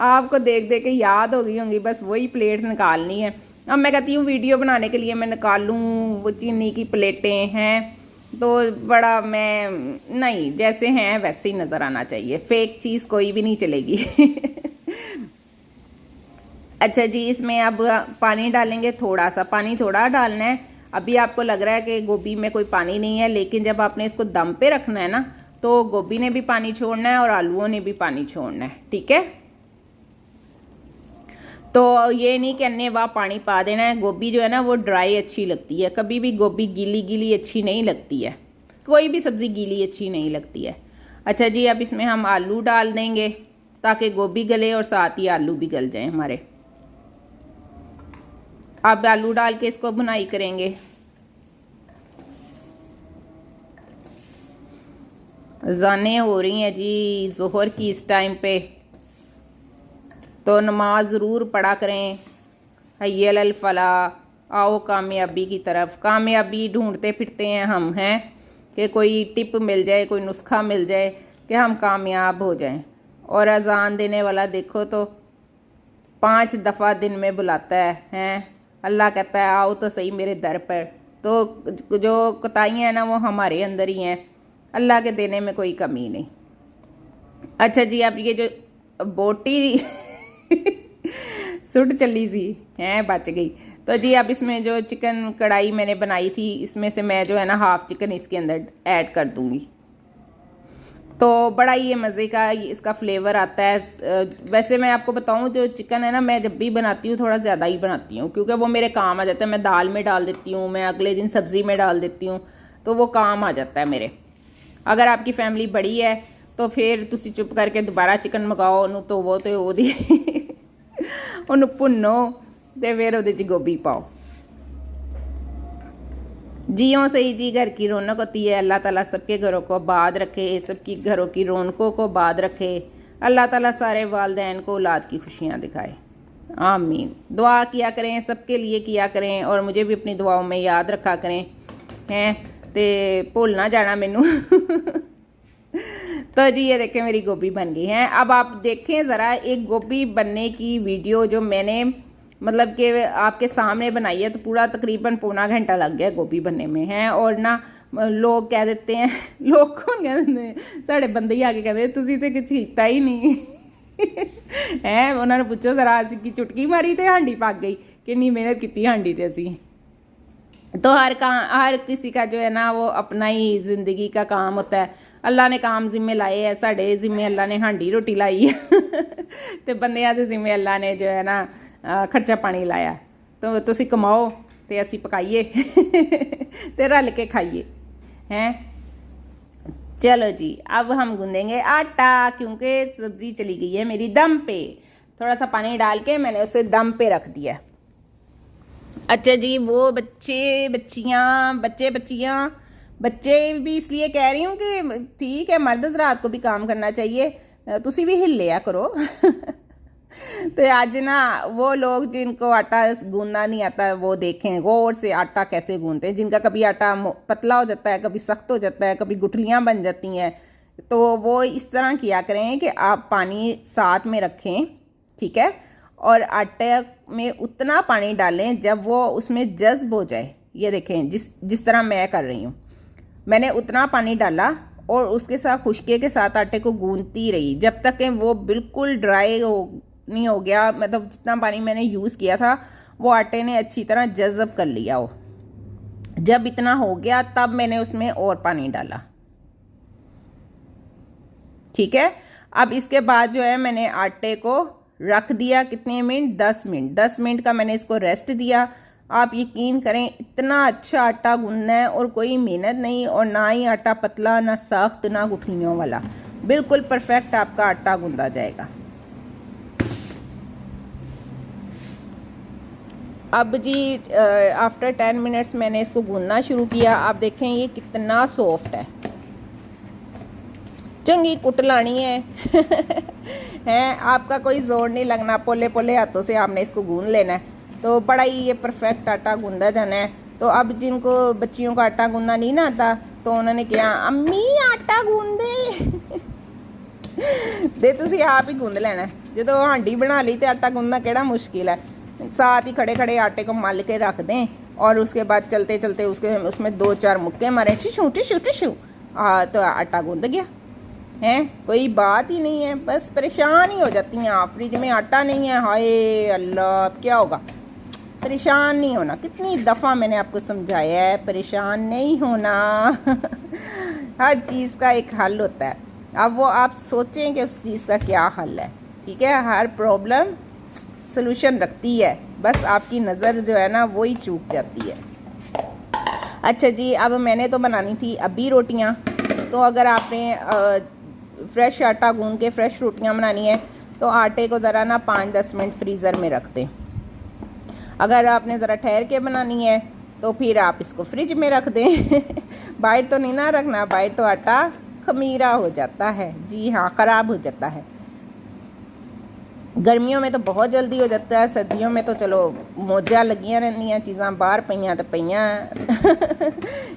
आपको देख देख के याद हो गई होंगी, बस वही प्लेट्स निकालनी है। अब मैं कहती हूँ वीडियो बनाने के लिए मैं निकालूँ वो चीनी की प्लेटें हैं, तो बड़ा मैं नहीं, जैसे हैं वैसे ही नज़र आना चाहिए, फेक चीज़ कोई भी नहीं चलेगी। अच्छा जी, इसमें अब पानी डालेंगे, थोड़ा सा पानी थोड़ा डालना है। अभी आपको लग रहा है कि गोभी में कोई पानी नहीं है, लेकिन जब आपने इसको दम पे रखना है ना, तो गोभी ने भी पानी छोड़ना है और आलूओं ने भी पानी छोड़ना है, ठीक है। तो ये नहीं कि अन्य वाह पानी पा देना है। गोभी जो है ना वो ड्राई अच्छी लगती है, कभी भी गोभी गीली गीली अच्छी नहीं लगती है, कोई भी सब्ज़ी गीली अच्छी नहीं लगती है। अच्छा जी, अब इसमें हम आलू डाल देंगे ताकि गोभी गले और साथ ही आलू भी गल जाएं हमारे। अब आलू डाल के इसको भुनाई करेंगे। अज़ानें हो रही हैं जी ज़ोहर की इस टाइम पे, तो नमाज ज़रूर पढ़ा करें। हय्यल अल फलाह, आओ कामयाबी की तरफ। कामयाबी ढूंढते फिरते हैं हम, हैं कि कोई टिप मिल जाए, कोई नुस्खा मिल जाए कि हम कामयाब हो जाएं। और अज़ान देने वाला देखो तो 5 दफ़ा दिन में बुलाता है, हैं। अल्लाह कहता है आओ तो सही मेरे दर पर। तो जो कोताहियाँ हैं ना वो हमारे अंदर ही हैं, अल्लाह के देने में कोई कमी नहीं। अच्छा जी, अब ये जो बोटी सुट चली सी हैं, बच गई। तो जी अब इसमें जो चिकन कढ़ाई मैंने बनाई थी, इसमें से मैं जो है ना हाफ़ चिकन इसके अंदर ऐड कर दूंगी। तो बड़ा ही ये मज़े का इसका फ्लेवर आता है। वैसे मैं आपको बताऊं, जो चिकन है ना मैं जब भी बनाती हूँ थोड़ा ज़्यादा ही बनाती हूँ, क्योंकि वो मेरे काम आ जाता है। मैं दाल में डाल देती हूँ, मैं अगले दिन सब्ज़ी में डाल देती हूँ, तो वो काम आ जाता है मेरे। अगर आपकी फैमिली बड़ी है तो फिर तुसी चुप करके दोबारा चिकन मंगाओ, ਉਹਨੂੰ ਧੋਵੋ ਤੇ ਉਹਦੀ ਉਹਨੂੰ ਭੁੰਨੋ ਤੇ फिर ਉਹਦੇ 'ਚ गोभी पाओ। जियों से ही जी घर की रौनक होती है। अल्लाह ताला सबके घरों को आबाद रखे, सबकी घरों की रौनकों को आबाद रखे। अल्लाह ताला सारे वालिदैन को औलाद की खुशियाँ दिखाए, आमीन। दुआ किया करें, सबके लिए किया करें, और मुझे भी अपनी दुआओं में याद रखा करें, हैं तो भूल ना जाना मैनू। तो जी ये देखें मेरी गोभी बन गई है। अब आप देखें ज़रा एक गोभी बनने की वीडियो जो मैंने मतलब कि आपके सामने बनाई है, तो पूरा तकरीबन पौना घंटा लग गया गोभी बनने में, हैं। और ना लोग कह देते हैं, लोग कौन कहते हैं, साढ़े बंदे ही आके कहते तुसी तो कुछ कीता ही नहीं है। उन्होंने पूछो ज़रा असी की चुटकी मारी तो हांडी पक गई, कितनी मेहनत की हांडी ते असी। तो हर किसी का जो है ना वो अपना ही ज़िंदगी का काम होता है। अल्लाह ने काम जिम्मे लाए है, साढ़े जिम्मे अल्लाह ने हांडी रोटी लाई है तो बंदियां दे जिम्मे अल्लाह ने जो है ना खर्चा पानी लाया। तो तुसी कमाओ तो असी पकाइए तो रल के खाइए, हैं। चलो जी, अब हम गूंदेंगे आटा, क्योंकि सब्ज़ी चली गई है मेरी दम पे। थोड़ा सा पानी डाल के मैंने उसे दम पे रख दिया। अच्छा जी, वो बच्चे भी इसलिए कह रही हूँ कि ठीक है मर्द रात को भी काम करना चाहिए, तुसी भी हिल लिया करो। तो आज ना वो लोग जिनको आटा गूंदना नहीं आता वो देखें गौर से आटा कैसे गूंदते हैं। जिनका कभी आटा पतला हो जाता है, कभी सख्त हो जाता है, कभी गुठलियाँ बन जाती हैं, तो वो इस तरह किया करें कि आप पानी साथ में रखें, ठीक है, और आटे में उतना पानी डालें जब वो उसमें जज्ब हो जाए। ये देखें जिस तरह मैं कर रही हूँ, मैंने उतना पानी डाला और उसके साथ खुशके के साथ आटे को गूंदती रही जब तक कि वो बिल्कुल ड्राई नहीं हो गया। मतलब जितना पानी मैंने यूज़ किया था वो आटे ने अच्छी तरह जज़ब कर लिया हो। जब इतना हो गया तब मैंने उसमें और पानी डाला, ठीक है। अब इसके बाद जो है मैंने आटे को रख दिया, कितने मिनट, 10 मिनट। 10 मिनट का मैंने इसको रेस्ट दिया। आप यकीन करें इतना अच्छा आटा गूंदना है और कोई मेहनत नहीं, और ना ही आटा पतला, ना सख्त, ना गुठलियों वाला, बिल्कुल परफेक्ट आपका आटा गूंदा जाएगा। अब जी आफ्टर 10 मिनट्स मैंने इसको गूंदना शुरू किया। आप देखें ये कितना सॉफ्ट है, चंगी कुट लानी है हैं, आपका कोई जोर नहीं लगना, पोले पोले हाथों से आपने इसको गूंद लेना है, तो बड़ा ही ये परफेक्ट आटा गूंदा जाना है। तो अब जिनको बच्चियों का आटा गूंदना नहीं ना आता, तो उन्होंने कहा अम्मी आटा गूंदे ते तुसी आप ही गूंद लेना। जो हांडी बना ली तो आटा गूंदना केड़ा मुश्किल है। साथ ही खड़े खड़े आटे को मल के रख दें और उसके बाद चलते चलते उसमें 2-4 मुक्के मारे, टिशू टिशू टिशू, तो आटा गूंद गया है। कोई बात ही नहीं है, बस परेशान ही हो जाती हैं आप। फ्रिज में आटा नहीं है, हाय अल्लाह अब क्या होगा। परेशान नहीं होना, कितनी दफ़ा मैंने आपको समझाया है, परेशान नहीं होना। हर चीज़ का एक हल होता है। अब वो आप सोचें कि उस चीज़ का क्या हल है, ठीक है। हर प्रॉब्लम सलूशन रखती है, बस आपकी नज़र जो है ना वही चूक जाती है। अच्छा जी, अब मैंने तो बनानी थी अभी रोटियां, तो अगर आपने फ्रेश आटा गूंद के फ्रेश रोटियां बनानी है तो आटे को ज़रा ना 5-10 मिनट फ्रीज़र में रख दें। अगर आपने ज़रा ठहर के बनानी है तो फिर आप इसको फ्रिज में रख दें। बाहर तो नहीं ना रखना, बाहर तो आटा खमीरा हो जाता है, जी हाँ ख़राब हो जाता है। गर्मियों में तो बहुत जल्दी हो जाता है, सर्दियों में तो चलो मौजा लगियां रहंदियां, चीज़ां बाहर पईयां तो पईयां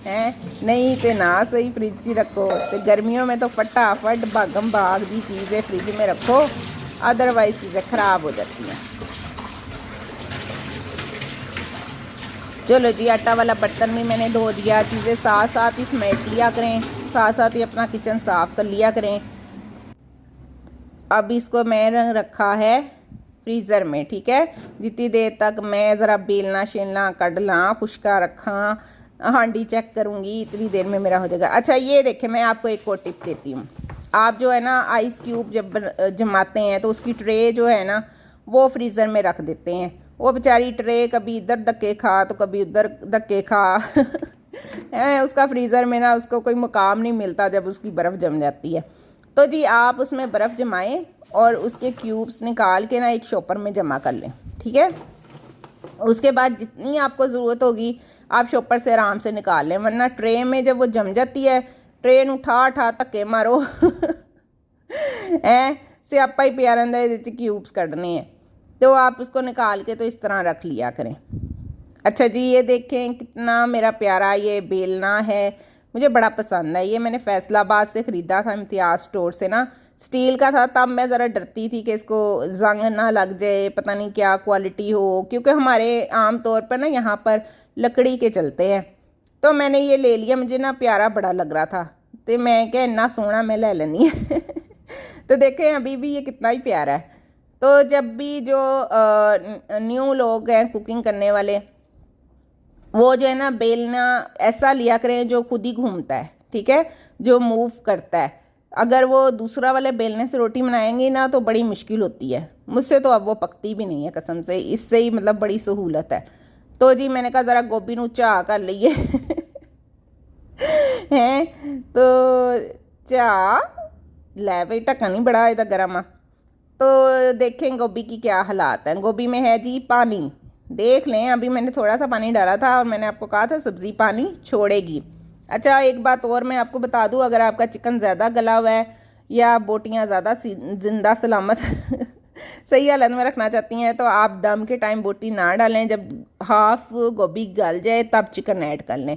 हैं, नहीं तो ना सही फ्रिज ही रखो। तो गर्मियों में तो फटाफट भागम भाग दी चीज़ें फ्रिज में रखो, अदरवाइज चीज़ें ख़राब हो जाती हैं। चलो जी, आटा वाला बर्तन भी मैंने धो दिया। चीज़ें साथ साथ ही समेट लिया करें, साथ साथ ही अपना किचन साफ़ कर लिया करें। अब इसको मैं रखा है फ्रीज़र में, ठीक है। जितनी देर तक मैं ज़रा बेलना शेलना कड़ला खुशका रखा, हांडी चेक करूँगी, इतनी देर में मेरा हो जाएगा। अच्छा ये देखें, मैं आपको एक और टिप देती हूँ। आप जो है ना आइस क्यूब जब जमाते हैं तो उसकी ट्रे जो है ना वो फ्रीज़र में रख देते हैं। वो बेचारी ट्रे कभी इधर धक्के खा तो कभी उधर धक्के खा। उसका फ्रीज़र में ना उसको कोई मुकाम नहीं मिलता जब उसकी बर्फ़ जम जाती है। तो जी आप उसमें बर्फ़ जमाएं और उसके क्यूब्स निकाल के ना एक शॉपर में जमा कर लें, ठीक है। उसके बाद जितनी आपको ज़रूरत होगी आप शॉपर से आराम से निकाल लें, वरना ट्रे में जब वो जम जाती है ट्रे नूं ठा ठा धक्के मारो स्यापा ही पिया रहिंदा इहदे च क्यूब्स कढ़ने हैं। तो आप उसको निकाल के तो इस तरह रख लिया करें। अच्छा जी, ये देखें कितना मेरा प्यारा ये बेलना है, मुझे बड़ा पसंद है। ये मैंने फैसलाबाद से ख़रीदा था, इम्तियाज़ स्टोर से ना, स्टील का था। तब मैं ज़रा डरती थी कि इसको जंग ना लग जाए, पता नहीं क्या क्वालिटी हो, क्योंकि हमारे आम तौर पर ना यहाँ पर लकड़ी के चलते हैं। तो मैंने ये ले लिया, मुझे ना प्यारा बड़ा लग रहा था, तो मैं क्या इन्ना सोहना मैं ले लेनी है। तो देखें अभी भी ये कितना ही प्यारा है। तो जब भी जो न्यू लोग हैं कुकिंग करने वाले, वो जो है ना बेलना ऐसा लिया करें जो खुद ही घूमता है, ठीक है, जो मूव करता है। अगर वो दूसरा वाले बेलने से रोटी बनाएंगे ना तो बड़ी मुश्किल होती है। मुझसे तो अब वो पकती भी नहीं है कसम से, इससे ही मतलब बड़ी सहूलत है। तो जी मैंने कहा ज़रा गोभी नू चाह कर लीए हैं, तो चाह लै भाई ढक्कन ही बड़ा इधर गर्म आ। तो देखें गोभी की क्या हालात हैं। गोभी में है जी पानी, देख लें, अभी मैंने थोड़ा सा पानी डाला था और मैंने आपको कहा था सब्ज़ी पानी छोड़ेगी। अच्छा एक बात और मैं आपको बता दूं, अगर आपका चिकन ज़्यादा गला हुआ है या बोटियां ज़्यादा जिंदा सलामत सही हालत में रखना चाहती हैं तो आप दम के टाइम बोटी ना डालें, जब हाफ गोभी गल जाए तब चिकन ऐड कर लें,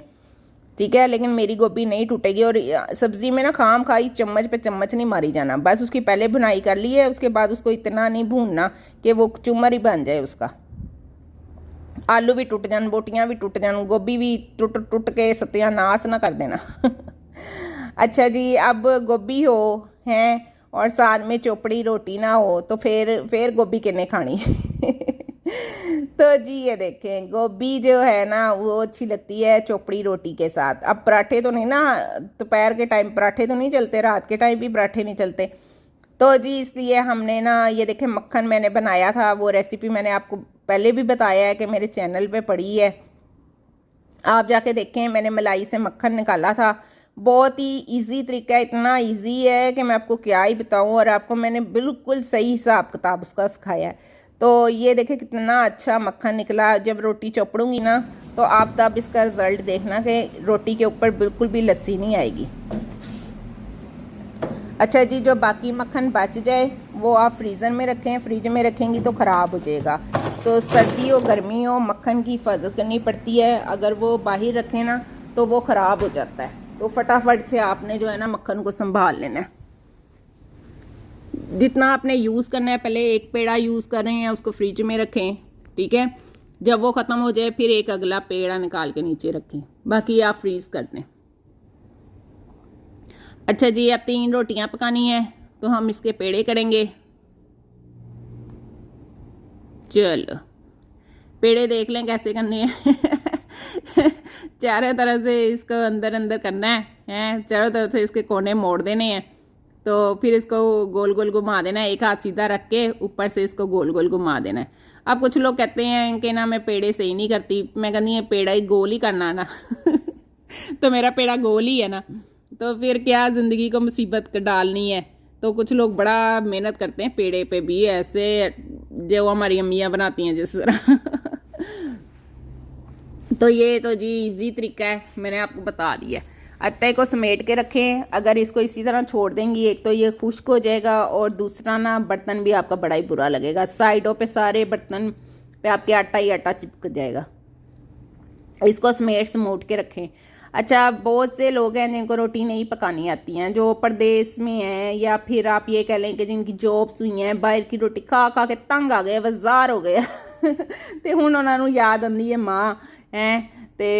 ठीक है। लेकिन मेरी गोभी नहीं टूटेगी। और सब्ज़ी में ना खाम खाई चम्मच पे चम्मच नहीं मारी जाना, बस उसकी पहले भुनाई कर ली है, उसके बाद उसको इतना नहीं भूनना कि वो चुमर ही बन जाए उसका। आलू भी टूट जान, बोटियां भी टूट जान, गोभी भी टूट टूट के सत्यानाश ना कर देना। अच्छा जी, अब गोभी हो हैं और साथ में चोपड़ी रोटी ना हो तो फिर गोभी किन्ने खानी। तो जी ये देखें गोभी जो है ना वो अच्छी लगती है चोपड़ी रोटी के साथ। अब पराठे तो नहीं ना, दोपहर के टाइम पराठे तो नहीं चलते, रात के टाइम भी पराठे नहीं चलते। तो जी इसलिए हमने ना ये देखें मक्खन मैंने बनाया था, वो रेसिपी मैंने आपको पहले भी बताया है कि मेरे चैनल पे पड़ी है, आप जाके देखें। मैंने मलाई से मक्खन निकाला था, बहुत ही इजी तरीका है, इतना इजी है कि मैं आपको क्या ही बताऊं। और आपको मैंने बिल्कुल सही हिसाब किताब उसका सिखाया है। तो ये देखें कितना अच्छा मक्खन निकला। जब रोटी चोपड़ूंगी ना तो आप तब इसका रिज़ल्ट देखना कि रोटी के ऊपर बिल्कुल भी लस्सी नहीं आएगी। अच्छा जी, जो बाकी मक्खन बच जाए वो आप फ्रीज़र में रखें, फ्रिज में रखेंगी तो ख़राब हो जाएगा। तो सर्दी हो गर्मी हो मक्खन की हिफाजत करनी पड़ती है, अगर वो बाहर रखें ना तो वो ख़राब हो जाता है। तो फटाफट से आपने जो है ना मक्खन को संभाल लेना है। जितना आपने यूज़ करना है, पहले एक पेड़ा यूज़ कर रहे हैं उसको फ्रिज में रखें, ठीक है। जब वो ख़त्म हो जाए फिर एक अगला पेड़ा निकाल के नीचे रखें, बाकी आप फ्रीज कर दें। अच्छा जी, अब 3 रोटियां पकानी है तो हम इसके पेड़े करेंगे। चलो पेड़े देख लें कैसे करने हैं चारों तरफ से इसको अंदर अंदर करना है, चारों तरफ से इसके कोने मोड़ देने हैं। तो फिर इसको गोल गोल घुमा देना है, एक हाथ सीधा रख के ऊपर से इसको गोल गोल घुमा देना है। अब कुछ लोग कहते हैं कि ना मैं पेड़े सही नहीं करती, मैं कहती है पेड़ा ही गोल ही करना ना तो मेरा पेड़ा गोल ही है ना, तो फिर क्या ज़िंदगी को मुसीबत डालनी है। तो कुछ लोग बड़ा मेहनत करते हैं पेड़े पे भी, ऐसे जो हमारी अम्मियाँ बनाती हैं जिस तरह तो ये तो जी इजी तरीका है, मैंने आपको बता दिया। आटे को समेट के रखें, अगर इसको इसी तरह छोड़ देंगी एक तो ये खुश्क हो जाएगा और दूसरा ना बर्तन भी आपका बड़ा ही बुरा लगेगा, साइडों पे सारे बर्तन पे आपके आटा ही आटा चिपक जाएगा। इसको समेट समूट के रखें। अच्छा, बहुत से लोग हैं जिनको रोटी नहीं पकानी आती हैं, जो परदेश में हैं या फिर आप ये कह लें कि जिनकी जॉब्स हुई हैं, बाहर की रोटी खा खा के तंग आ गए, वजार हो गया ਤੇ ਹੁਣ ਉਹਨਾਂ ਨੂੰ याद आती है माँ है ते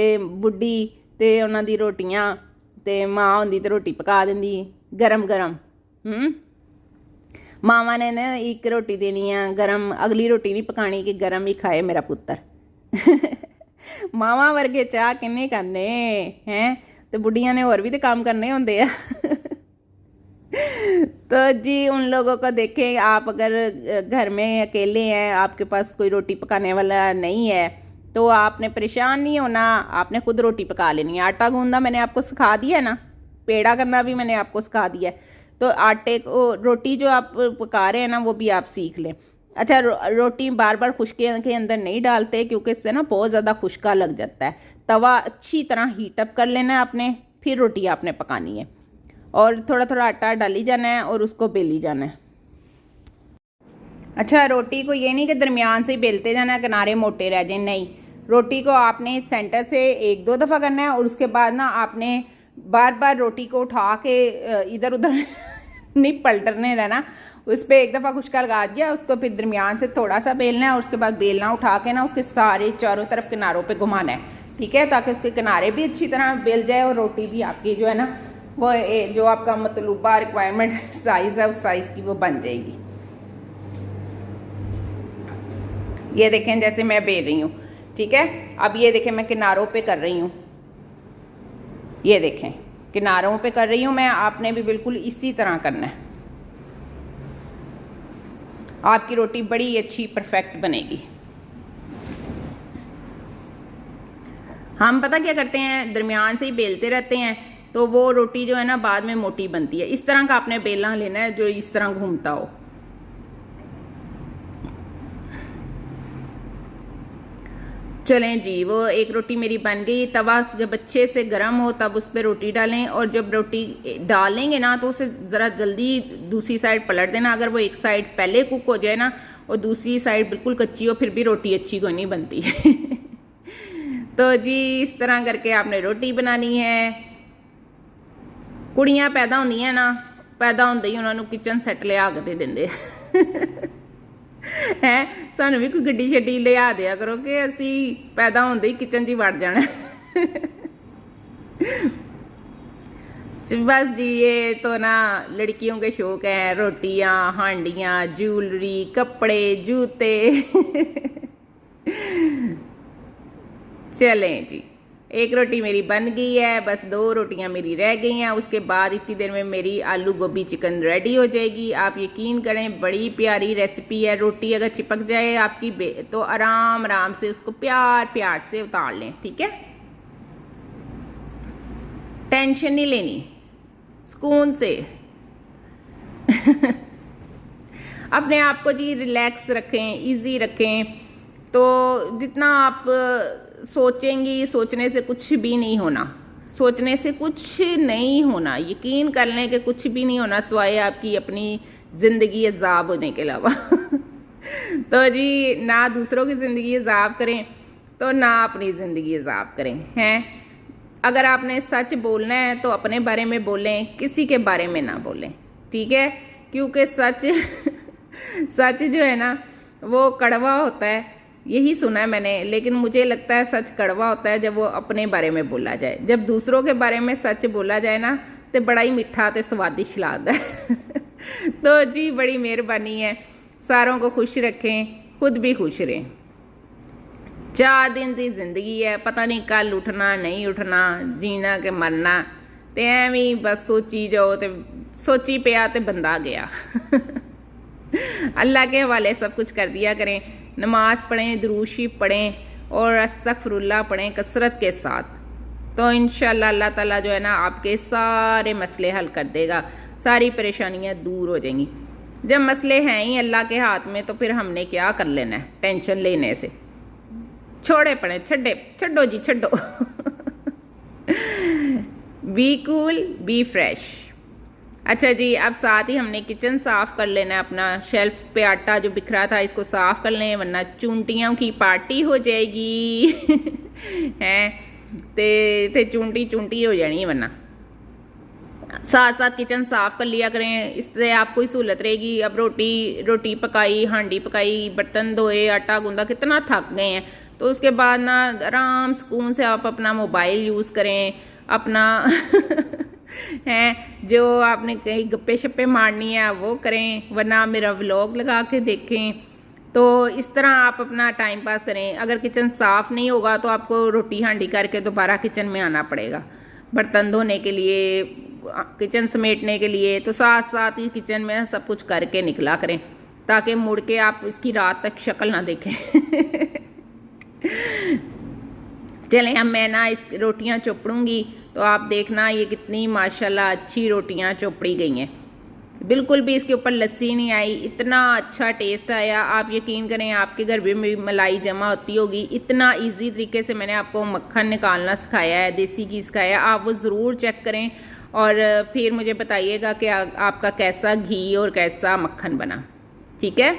बुढ़ी ते ਉਹਨਾਂ ਦੀ ਰੋਟੀਆਂ ਤੇ माँ ਹੁੰਦੀ ਤੇ रोटी पका ਦਿੰਦੀ गरम गरम। मावा ने ना एक रोटी देनी है गरम, अगली रोटी नहीं पकानी कि गरम ही खाए मेरा पुत्र मावा वर्गे चाह किन्ने करने हैं, तो बुढ़िया ने और भी तो काम करने होंगे तो जी उन लोगों को देखें, आप अगर घर में अकेले हैं, आपके पास कोई रोटी पकाने वाला नहीं है, तो आपने परेशान नहीं होना, आपने खुद रोटी पका लेनी है। आटा गूंदना मैंने आपको सिखा दिया ना, पेड़ा करना भी मैंने आपको सिखा दिया है, तो आटे को रोटी जो आप पका रहे हैं ना वो भी आप सीख लें। अच्छा, रोटी बार बार खुश्के के अंदर नहीं डालते क्योंकि इससे ना बहुत ज़्यादा खुश्का लग जाता है। तवा अच्छी तरह हीटअप कर लेना है आपने, फिर रोटी आपने पकानी है और थोड़ा थोड़ा आटा डाली जाना है और उसको बेली जाना है। अच्छा, रोटी को ये नहीं कि दरमियान से ही बेलते जाना है, किनारे मोटे रह जाए, नहीं, रोटी को आपने सेंटर से 1-2 दफ़ा करना है और उसके बाद ना आपने बार बार रोटी को उठा के इधर उधर नहीं पलटने रहना, उस पर एक दफ़ा खुश्का लगा दिया, उसको फिर दरमियान से थोड़ा सा बेलना है और उसके बाद बेलना उठा के ना उसके सारे चारों तरफ किनारों पे घुमाना है, ठीक है, ताकि उसके किनारे भी अच्छी तरह बेल जाए और रोटी भी आपकी जो है ना वो जो आपका मतलूबा रिक्वायरमेंट साइज़ है उस साइज़ की वो बन जाएगी। ये देखें जैसे मैं बेल रही हूँ, ठीक है। अब ये देखें मैं किनारों पे कर रही हूँ, ये देखें किनारों पे कर रही हूँ मैं, आपने भी बिल्कुल इसी तरह करना है, आपकी रोटी बड़ी अच्छी परफेक्ट बनेगी। हम पता क्या करते हैं, दरमियान से ही बेलते रहते हैं, तो वो रोटी जो है ना बाद में मोटी बनती है। इस तरह का आपने बेलना लेना है जो इस तरह घूमता हो। चलें जी, वो एक रोटी मेरी बन गई। तवा जब अच्छे से गर्म हो तब उस पर रोटी डालें और जब रोटी डालेंगे ना तो उसे ज़रा जल्दी दूसरी साइड पलट देना। अगर वो एक साइड पहले कुक हो जाए ना और दूसरी साइड बिल्कुल कच्ची हो फिर भी रोटी अच्छी को नहीं बनती तो जी इस तरह करके आपने रोटी बनानी है। कुड़ियाँ पैदा होंदियां ना, पैदा होंदे ही उन्होंने किचन सैट लिया के दे देंगे है, सानू भी कोई गड्डी शड्डी लिया दिया करो कि असी पैदा होंदे ही किचन च वड़ जाना बस जी, ये तो ना लड़कियों के शौक हैं, रोटियां, हांडियां, ज्वेलरी, कपड़े, जूते चलें जी, एक रोटी मेरी बन गई है, बस 2 रोटियां मेरी रह गई हैं। उसके बाद इतनी देर में मेरी आलू गोभी चिकन रेडी हो जाएगी। आप यकीन करें बड़ी प्यारी रेसिपी है। रोटी अगर चिपक जाए आपकी तो आराम आराम से उसको प्यार प्यार से उतार लें, ठीक है, टेंशन नहीं लेनी, सुकून से अपने आप को जी रिलैक्स रखें, इजी रखें। तो जितना आप सोचेंगी, सोचने से कुछ भी नहीं होना, सोचने से कुछ नहीं होना, यकीन कर लें कि कुछ भी नहीं होना सिवाय आपकी अपनी ज़िंदगी अजाब होने के अलावा तो जी ना दूसरों की ज़िंदगी अजाब करें तो ना अपनी ज़िंदगी अजाब करें, हैं। अगर आपने सच बोलना है तो अपने बारे में बोलें, किसी के बारे में ना बोलें, ठीक है, क्योंकि सच सच जो है ना वो कड़वा होता है यही सुना है मैंने, लेकिन मुझे लगता है सच कड़वा होता है जब वो अपने बारे में बोला जाए। जब दूसरों के बारे में सच बोला जाए ना तो बड़ा ही मिठा ते स्वादिष्ट लगता है। तो जी बड़ी मेहरबानी है, सारों को खुश रखें, खुद भी खुश रहें। 4 दिन की जिंदगी है, पता नहीं कल उठना नहीं उठना, जीना कि मरना, तो एवं बस सोची जाओ, तो सोची पिया तो बंदा गया। अल्लाह के हवाले सब कुछ कर दिया करें। नमाज पढ़ें, दुरूद शरीफ पढ़ें और अस्तगफिरुल्लाह पढ़ें कसरत के साथ, तो इंशाअल्लाह अल्लाह ताला जो है ना आपके सारे मसले हल कर देगा, सारी परेशानियां दूर हो जाएंगी। जब मसले हैं ही अल्लाह के हाथ में तो फिर हमने क्या कर लेना है टेंशन लेने से। छोड़े पड़े, छड्डो जी छड्डो। Be cool be fresh. अच्छा जी, अब साथ ही हमने किचन साफ़ कर लेना है अपना। शेल्फ पे आटा जो बिखरा था इसको साफ़ कर लें, वरना चूंटियों की पार्टी हो जाएगी। हैं ते चूंटी हो जानी है वरना। साथ साथ किचन साफ़ कर लिया करें, इससे आपको ही सहूलत रहेगी। अब रोटी पकाई, हांडी पकाई, बर्तन धोए, आटा गूंदा, कितना थक गए हैं, तो उसके बाद ना आराम सुकून से आप अपना मोबाइल यूज़ करें, अपना हैं जो आपने कहीं गप्पे शप्पे मारनी है वो करें, वरना मेरा व्लॉग लगा के देखें। तो इस तरह आप अपना टाइम पास करें। अगर किचन साफ़ नहीं होगा तो आपको रोटी हांडी करके दोबारा किचन में आना पड़ेगा बर्तन धोने के लिए, किचन समेटने के लिए। तो साथ साथ ही किचन में सब कुछ करके निकला करें, ताकि मुड़ के आप इसकी रात तक शक्ल ना देखें। चलें, अब मैं ना इस रोटियां चोपड़ूंगी तो आप देखना ये कितनी माशाल्लाह अच्छी रोटियां चोपड़ी गई हैं। बिल्कुल भी इसके ऊपर लस्सी नहीं आई, इतना अच्छा टेस्ट आया। आप यकीन करें आपके घर में भी मलाई जमा होती होगी। इतना इजी तरीके से मैंने आपको मक्खन निकालना सिखाया है, देसी घी सिखाया। आप वो ज़रूर चेक करें और फिर मुझे बताइएगा कि आपका कैसा घी और कैसा मक्खन बना। ठीक है,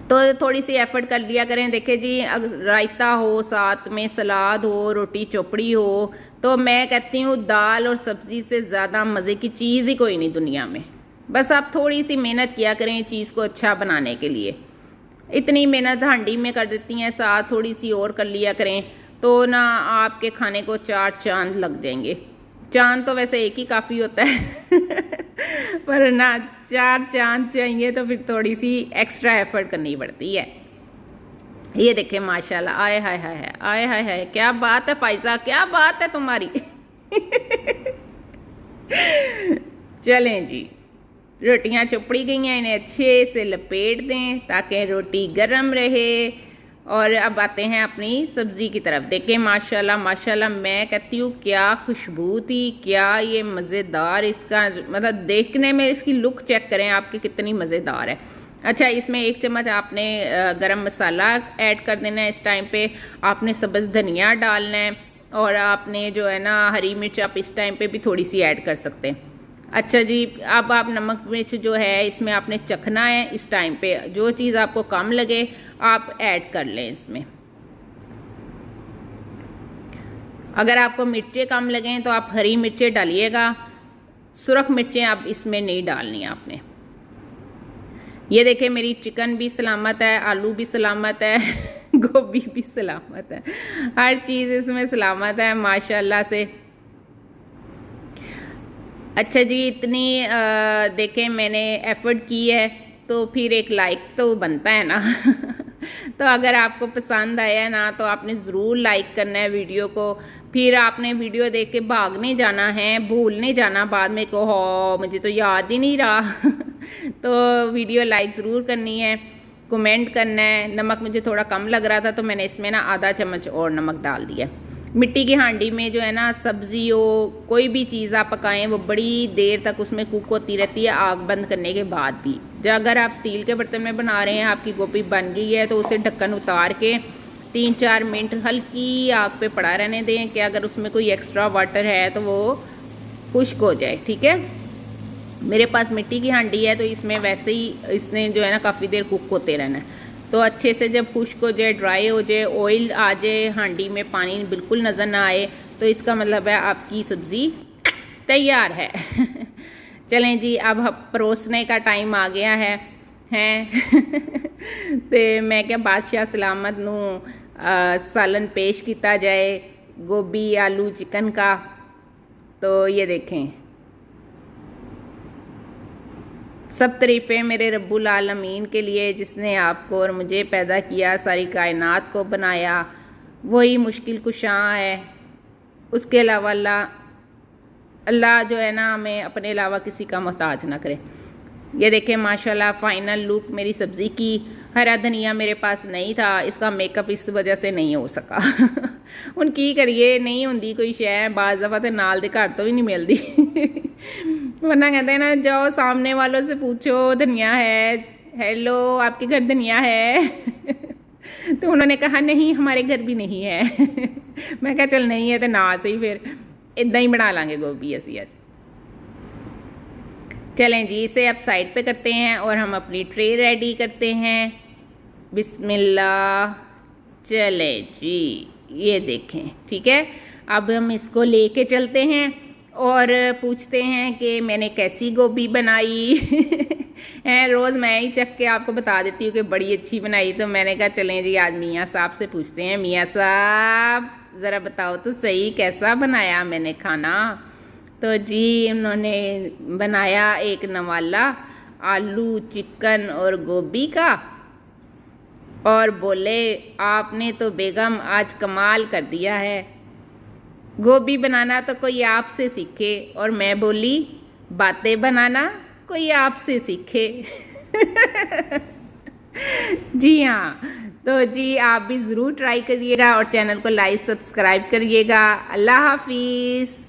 तो थोड़ी सी एफर्ट कर लिया करें। देखें जी, अगर रायता हो, साथ में सलाद हो, रोटी चोपड़ी हो, तो मैं कहती हूँ दाल और सब्ज़ी से ज़्यादा मज़े की चीज़ ही कोई नहीं दुनिया में। बस आप थोड़ी सी मेहनत किया करें चीज़ को अच्छा बनाने के लिए। इतनी मेहनत हांडी में कर देती हैं, साथ थोड़ी सी और कर लिया करें तो ना आपके खाने को 4 चांद लग जाएंगे। चांद तो वैसे एक ही काफ़ी होता है पर ना 4 चांद चाहिए तो फिर थोड़ी सी एक्स्ट्रा एफर्ट करनी पड़ती है। ये देखें माशाल्लाह, आए हाय हाय हाय, आए हाय हाय, क्या बात है फाइजा, क्या बात है तुम्हारी। चलें जी, रोटियां चुपड़ी गई हैं, इन्हें अच्छे से लपेट दें ताकि रोटी गर्म रहे। और अब आते हैं अपनी सब्ज़ी की तरफ। देखें माशाल्लाह माशाल्लाह, मैं कहती हूँ क्या खुशबू थी, क्या ये मज़ेदार। इसका मतलब देखने में इसकी लुक चेक करें आपकी कितनी मज़ेदार है। अच्छा, इसमें 1 चम्मच आपने गरम मसाला ऐड कर देना है। इस टाइम पे आपने सब्ज़ धनिया डालना है और आपने जो है ना हरी मिर्च आप इस टाइम पे भी थोड़ी सी ऐड कर सकते हैं। अच्छा जी, अब आप नमक मिर्च जो है इसमें आपने चखना है। इस टाइम पे जो चीज़ आपको कम लगे आप ऐड कर लें इसमें। अगर आपको मिर्चें कम लगें तो आप हरी मिर्चें डालिएगा, सुरख मिर्चें आप इसमें नहीं डालनी आपने। ये देखें मेरी चिकन भी सलामत है, आलू भी सलामत है, गोभी भी सलामत है, हर चीज़ इसमें सलामत है माशाल्लाह से। अच्छा जी, इतनी देखें मैंने एफ़र्ट की है तो फिर एक लाइक तो बनता है ना। तो अगर आपको पसंद आया ना तो आपने ज़रूर लाइक करना है वीडियो को। फिर आपने वीडियो देख के भागने जाना है, भूलने जाना बाद में को हो मुझे तो याद ही नहीं रहा। तो वीडियो लाइक ज़रूर करनी है, कमेंट करना है। नमक मुझे थोड़ा कम लग रहा था तो मैंने इसमें ना आधा चम्मच और नमक डाल दिया। मिट्टी की हांडी में जो है ना सब्ज़ी हो कोई भी चीज़ आप पकाएं वो बड़ी देर तक उसमें कुक होती रहती है आग बंद करने के बाद भी। जब अगर आप स्टील के बर्तन में बना रहे हैं, आपकी गोभी बन गई है तो उसे ढक्कन उतार के 3-4 मिनट हल्की आग पे पड़ा रहने दें कि अगर उसमें कोई एक्स्ट्रा वाटर है तो वो खुश्क हो जाए। ठीक है, मेरे पास मिट्टी की हांडी है तो इसमें वैसे ही इसने जो है ना काफ़ी देर कुक होते रहना है। तो अच्छे से जब खुश्क हो जाए, ड्राई हो जाए, ऑयल आ जाए हांडी में, पानी बिल्कुल नज़र ना आए, तो इसका मतलब है आपकी सब्ज़ी तैयार है। चलें जी, अब परोसने का टाइम आ गया है। हैं ਤੇ मैं क्या बादशाह सलामत नू सालन पेश किया जाए गोभी आलू चिकन का। तो ये देखें, सब तारीफ़ें मेरे रब्बुल आलमीन के लिए जिसने आपको और मुझे पैदा किया, सारी कायनात को बनाया, वही मुश्किल कुशा है। उसके अलावा अल्लाह जो है ना हमें अपने अलावा किसी का मोहताज ना करे। ये देखें माशाल्लाह फाइनल लुक मेरी सब्ज़ी की। हरा धनिया मेरे पास नहीं था, इसका मेकअप इस वजह से नहीं हो सका ਹੁਣ ਕੀ करिए, नहीं होंगी कोई शै बाज़ दफ़ा तो नाल दे घर तो भी नहीं मिलती वरना कहते हैं ना जाओ सामने वालों से पूछो धनिया है, हेलो आपके घर धनिया है तो उन्होंने कहा नहीं हमारे घर भी नहीं है मैं कहा चल नहीं है तो ना सही, फिर इदा ही बना लांगे गोभी असी अज। चलें जी, इसे अब साइड पे करते हैं और हम अपनी ट्रे रेडी करते हैं। बिस्मिल्लाह। चले जी, ये देखें ठीक है। अब हम इसको लेके चलते हैं और पूछते हैं कि मैंने कैसी गोभी बनाई हैं। रोज़ मैं ही चख के आपको बता देती हूँ कि बड़ी अच्छी बनाई। तो मैंने कहा चलें जी आज मियाँ साहब से पूछते हैं। मियाँ साहब ज़रा बताओ तो सही कैसा बनाया मैंने खाना। तो जी उन्होंने बनाया एक नवाला आलू चिकन और गोभी का, और बोले आपने तो बेगम आज कमाल कर दिया है, गोभी बनाना तो कोई आपसे सीखे। और मैं बोली बातें बनाना कोई आपसे सीखे जी हाँ, तो जी आप भी ज़रूर ट्राई करिएगा और चैनल को लाइक सब्सक्राइब करिएगा। अल्लाह हाफिज़।